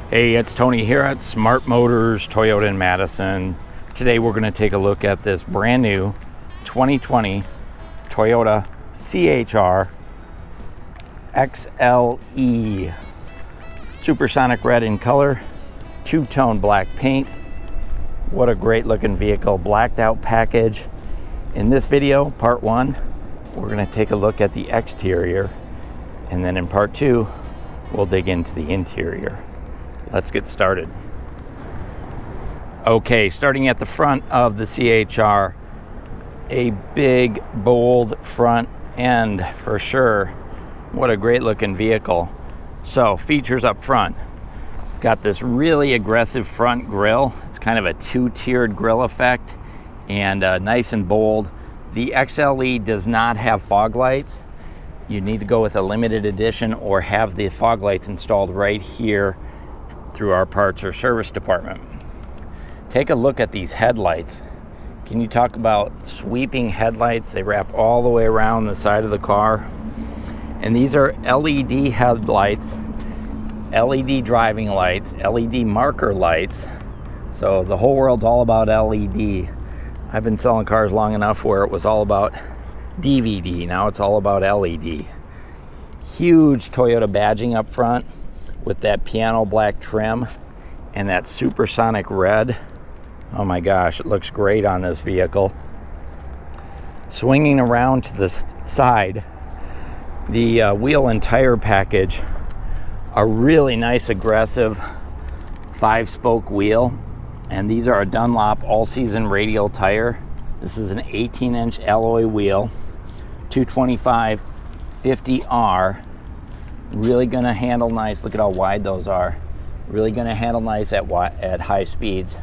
Hey, it's Tony here at Smart Motors Toyota in Madison. Today we're going to take a look at this brand new 2020 Toyota CHR XLE. Supersonic red in color, two-tone black paint. What a great looking vehicle, blacked out package. In this video, part one, we're going to take a look at the exterior, and then in part two, we'll dig into the interior. Let's get started. Okay, starting at the front of the CHR, a big, bold front end for sure. What a great looking vehicle. So, features up front. Got this really aggressive front grille. It's kind of a two-tiered grille effect and nice and bold. The XLE does not have fog lights. You need to go with a limited edition or have the fog lights installed right here through our parts or service department. Take a look at these headlights. Can you talk about sweeping headlights? They wrap all the way around the side of the car. And these are LED headlights, LED driving lights, LED marker lights. So the whole world's all about LED. I've been selling cars long enough where it was all about DVD. Now it's all about LED. Huge Toyota badging up front with that piano black trim and that supersonic red. Oh my gosh, it looks great on this vehicle. Swinging around to the side, the wheel and tire package, a really nice aggressive 5-spoke wheel, and these are a Dunlop all-season radial tire. This is an 18-inch alloy wheel, 225 50R. Really gonna handle nice. Look at how wide those are. Really gonna handle nice at high speeds.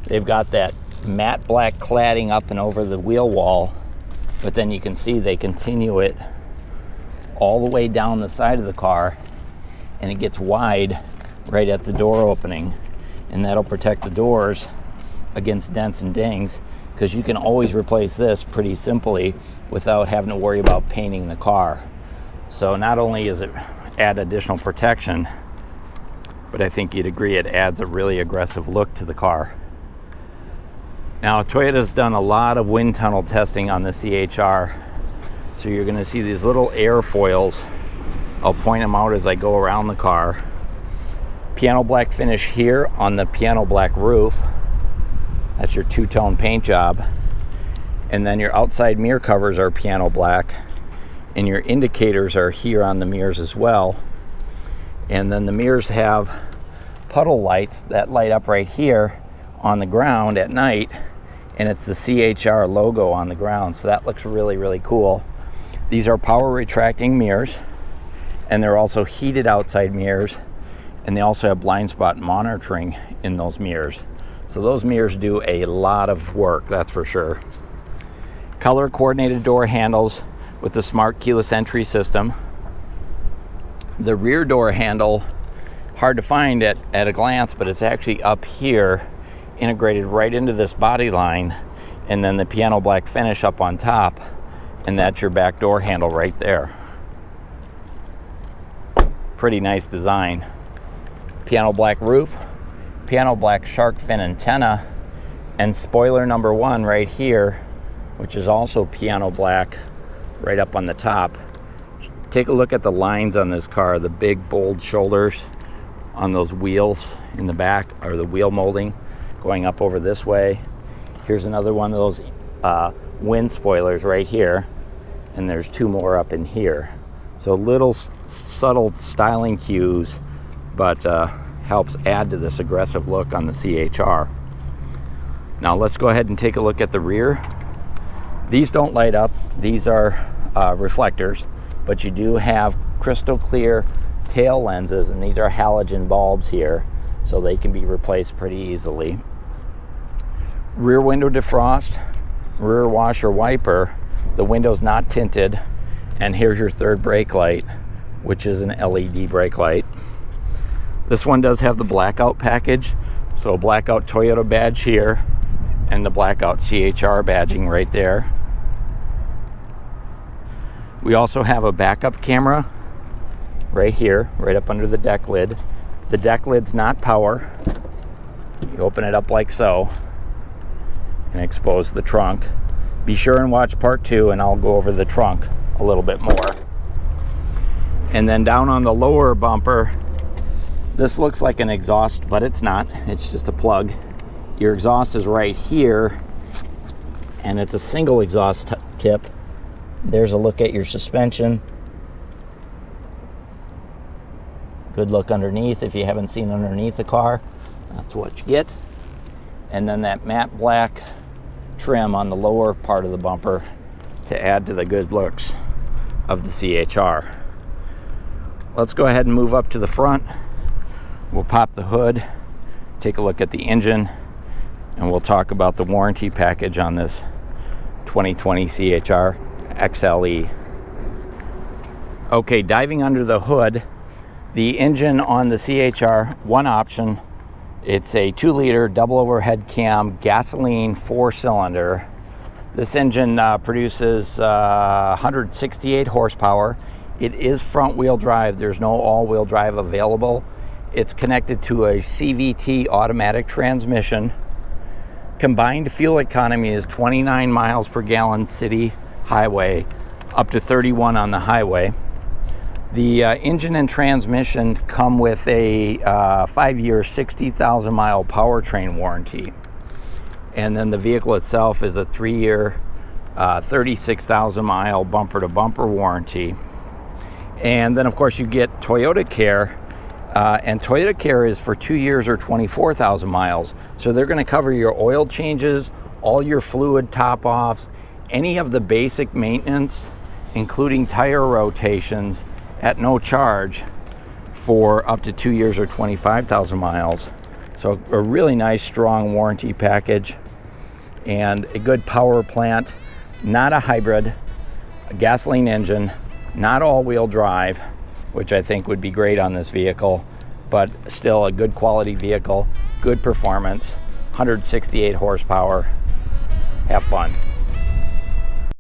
They've got that matte black cladding up and over the wheel wall, but then you can see they continue it all the way down the side of the car, and it gets wide right at the door opening, and that'll protect the doors against dents and dings, because you can always replace this pretty simply without having to worry about painting the car. So not only does it add additional protection, but I think you'd agree it adds a really aggressive look to the car. Now, Toyota's done a lot of wind tunnel testing on the CHR, so you're going to see these little airfoils. I'll point them out as I go around the car. Piano black finish here on the piano black roof. That's your two-tone paint job. And then your outside mirror covers are piano black, and your indicators are here on the mirrors as well. And then the mirrors have puddle lights that light up right here on the ground at night, and it's the CHR logo on the ground, so that looks really, really cool. These are power retracting mirrors, and they're also heated outside mirrors, and they also have blind spot monitoring in those mirrors. So those mirrors do a lot of work, that's for sure. Color coordinated door handles with the smart keyless entry system. The rear door handle, hard to find at a glance, but it's actually up here, integrated right into this body line, and then the piano black finish up on top, and that's your back door handle right there. Pretty nice design. Piano black roof, piano black shark fin antenna, and spoiler number one right here, which is also piano black right up on the top. Take a look at the lines on this car, the big bold shoulders on those wheels in the back, or the wheel molding going up over this way. Here's another one of those wind spoilers right here, and there's two more up in here. So little subtle styling cues, but helps add to this aggressive look on the CHR. Now let's go ahead and take a look at the rear. These don't light up. These are reflectors, but you do have crystal clear tail lenses, and these are halogen bulbs here, so they can be replaced pretty easily. Rear window defrost, rear washer wiper. The window's not tinted, and here's your third brake light, which is an LED brake light. This one does have the blackout package, so a blackout Toyota badge here and the blackout CHR badging right there. We also have a backup camera right here, right up under the deck lid, The deck lid's not power. You open it up like so and expose the trunk. Be sure and watch part 2, and I'll go over the trunk a little bit more. And then down on the lower bumper, this looks like an exhaust, but it's not. It's just a plug. Your exhaust is right here, and it's a single exhaust tip. There's a look at your suspension. Good look underneath if you haven't seen underneath the car. That's what you get. And then that matte black trim on the lower part of the bumper to add to the good looks of the CHR. Let's go ahead and move up to the front. We'll pop the hood, take a look at the engine, and we'll talk about the warranty package on this 2020 CHR XLE. Okay, diving under the hood, the engine on the CHR, one option. It's a 2-liter double overhead cam gasoline 4-cylinder. This engine produces 168 horsepower. It is front-wheel drive. There's no all-wheel drive available. It's connected to a CVT automatic transmission. Combined fuel economy is 29 miles per gallon city highway, up to 31 on the highway. The engine and transmission come with a 5-year, 60,000 mile powertrain warranty. And then the vehicle itself is a 3-year, 36,000 mile bumper to bumper warranty. And then of course you get Toyota Care, and Toyota Care is for 2 years or 24,000 miles. So they're going to cover your oil changes, all your fluid top offs, any of the basic maintenance, including tire rotations, at no charge for up to 2 years or 25,000 miles. So a really nice, strong warranty package and a good power plant, not a hybrid, a gasoline engine, not all-wheel drive, which I think would be great on this vehicle, but still a good quality vehicle, good performance, 168 horsepower. Have fun.